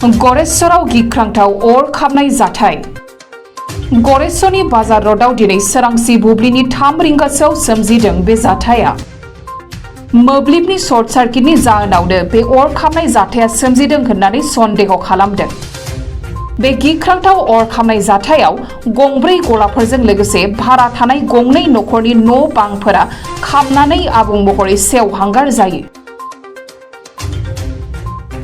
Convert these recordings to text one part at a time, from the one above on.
गरेश्वराव गिख्रांथाव अर खामनाय जाथाय गरेश्वरनि बाजार र'डआव दिनै सोरांसि बुब्लिनि 3 रिंगासोआव सोमजिदों बे जाथाया मोब्लिबनि सर्ट सार्किटनि जाहोनावनो बे अर खामनाय जाथाया सोमजिदों होननानै सन्देह खालामदों। बे गिख्रांथाव अर खामनाय जाथायाव गंब्रै गलाफोरजों लोगोसे भारा थानाय गंनै नखरनि न' बांफोरा खामनानै आबुं महरै सेवहांगार जायो।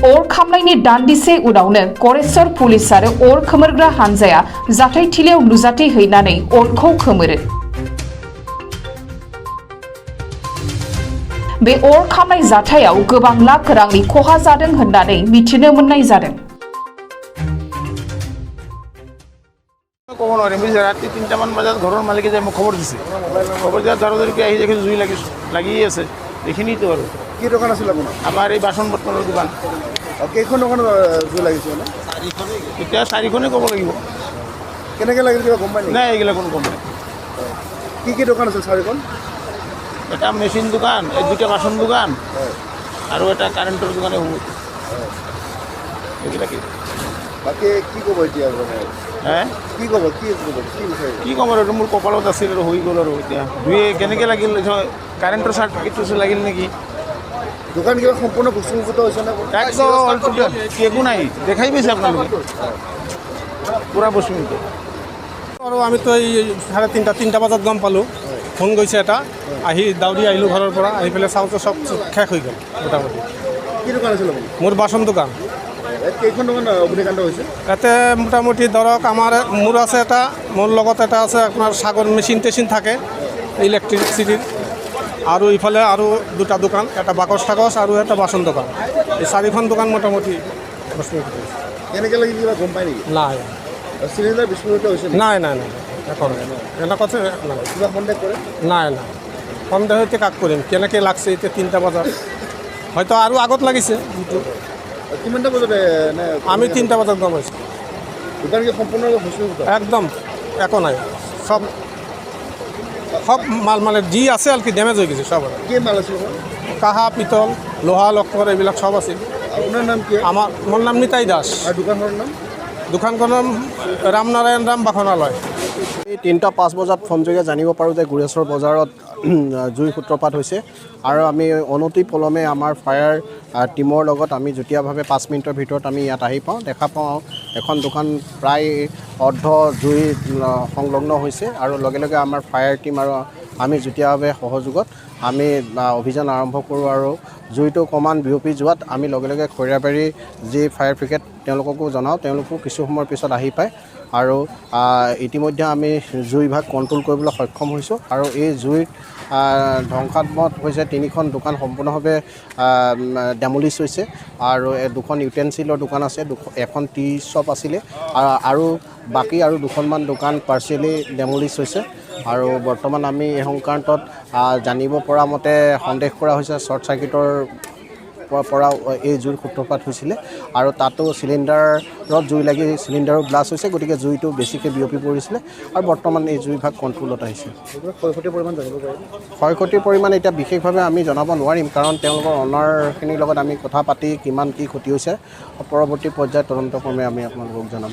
अर खामनायनि दान्दिसे उनावनो गरेश्वर पुलिस आरो अर खोमोरग्रा हानजाया जाथायथिलियाव नुजाथि हैनानै अरखौ खोमोरो। बे अर खामनाय जाथायाव गोबां लाख रांनि खहा जादों होननानै मिथिनो मोननाय जादों। ক'ব নোৱাৰিম বুজিছে ৰাতি ৩টামান বজাত ঘৰৰ মালিকে যে মোক খবৰ দিছে খবৰ দিয়াত ধৰাধৰিকৈ আহি দেখি জুই লাগি আছে এইখিনিতো আৰু কি দোকান আছিল আপোনাৰ আমাৰ এই বাচন বৰ্তনৰ দোকান কেইখন দোকানত জুই লাগিছে মানে এতিয়া 4খনে ক'ব লাগিব কেনেকৈ লাগিল কিবা গম পাই নাই এইগিলা কোনো গম নাই কি দোকান আছিল 4খন এটা মেচিন দোকান এই দুটা বাচন দোকান আৰু এটা কাৰেণ্টৰ দোকানে হ'ব এইবিলাক বাকী কি ক'ব এতিয়া কি ক'ব কি ক'ম আৰু মোৰ কপালত আছিল আৰু হৈ গ'ল আৰু এতিয়া দুয়ে কেনেকৈ লাগিল কাৰেণ্টৰ চাৰ্কিটটো লাগিল নেকি দোকান কিবা সম্পূৰ্ণ ভস্মীভূত হৈছে নে একো নাই দেখাই পাইছে আপোনালোকে পূৰা ভস্মীভূত আৰু আমিতো এই 3:30 বজাত গম পালোঁ ফোন গৈছে এটা আহি দাউৰি আহিলোঁ ঘৰৰ পৰা আহি পেলাই চাওঁতে চব শেষ হৈ গ'ল মোটামুটি কি দোকান আছিল মোৰ বাচন দোকান কেইখন দোকান অগ্নিকাণ্ড হৈছে ইয়াতে মোটামুটি ধৰক মোৰ আছে এটা মোৰ লগত এটা আছে আপোনাৰ সাগৰ মেচিন থাকে ইলেক্ট্ৰিচিটিৰ আৰু ইফালে আৰু দুটা দোকান এটা বাকচ ঠাকচ আৰু এটা বাচন দোকান এই 4খন দোকান মোটামুটি কেনেকৈ লাগি কিবা গম পায় নেকি নাই চিলিণ্ডাৰ বিস্ফোৰিত হৈছে নাই একো নাই এনেকুৱা কিবা সন্দেহ কৰে নাই সন্দেহ এতিয়া কাক কৰিম কেনেকৈ লাগছে এতিয়া 3টা বজাত হয়তো আৰু আগত লাগিছে কিমানটা বজাত আমি 3টা বজাত গম পাইছোঁ দোকান কি সম্পূৰ্ণভাৱে ভস্মীভূত একদম একো নাই সব মাল মানে যি আছে আৰু কি ডেমেজ হৈ গৈছে সব কি মাল আছিল কাঁহা পিতল লোহা লক্কৰ এইবিলাক সব আছিল আপোনাৰ নাম কি মোৰ নাম নিতাই দাস আৰু দোকানখনৰ নাম দোকানখনৰ নাম ৰামনাৰায়ণ ৰাম বাসনালয় 3:05 বজাত ফোনযোগে জানিব পাৰোঁ যে গুৰেশ্বৰ বজাৰত জুই সূত্ৰপাত হৈছে আৰু আমি অনতি পলমে আমাৰ ফায়াৰ টিমৰ লগত আমি যুটীয়াভাৱে 5 মিনিটৰ ভিতৰত আমি ইয়াত আহি পাওঁ দেখা পাওঁ এখন দোকান প্ৰায় অৰ্ধ জুই সংলগ্ন হৈছে আৰু লগে লগে আমাৰ ফায়াৰ টিম আৰু আমি যুটীয়াভাৱে সহযোগত আমি অভিযান আৰম্ভ কৰোঁ আৰু জুইটো অকণমান বিয়পি যোৱাত আমি লগে লগে খৈৰাবাৰী যি ফায়াৰ ব্ৰিগেড তেওঁলোককো জনাওঁ তেওঁলোকো কিছু সময়ৰ পিছত আহি পায় আৰু ইতিমধ্যে আমি জুইভাগ কণ্ট্ৰল কৰিবলৈ সক্ষম হৈছোঁ আৰু এই জুইৰ ধ্বংসাত্মক হৈছে 3খন দোকান সম্পূৰ্ণভাৱে ডেমলিছ হৈছে আৰু 2খন ইউটেনচিলৰ দোকান আছে এখন টি শ্বপ আছিলে আৰু বাকী আৰু 2খনমান দোকান পাৰ্চিয়েলি ডেমলিছ হৈছে আৰু বৰ্তমান আমি এই সংক্ৰান্তত জানিব পৰা মতে সন্দেহ কৰা হৈছে শ্বৰ্ট চাৰ্কিটৰ পৰা এই জুইৰ সূত্ৰপাত হৈছিলে আৰু তাতো চিলিণ্ডাৰত জুই লাগি চিলিণ্ডাৰো ব্লাষ্ট হৈছে গতিকে জুইটো বেছিকৈ বিয়পি পৰিছিলে আৰু বৰ্তমান এই জুইভাগ কণ্ট্ৰলত আহিছে ক্ষয়ক্ষতিৰ পৰিমাণ জানিব পাৰিম ক্ষয়ক্ষতিৰ পৰিমাণ এতিয়া বিশেষভাৱে আমি জনাব নোৱাৰিম কাৰণ তেওঁলোকৰ অনাৰখিনিৰ লগত আমি কথা পাতি কিমান কি ক্ষতি হৈছে পৰৱৰ্তী পৰ্যায়ত তদন্তক্ৰমে আমি আপোনালোকক জনাম।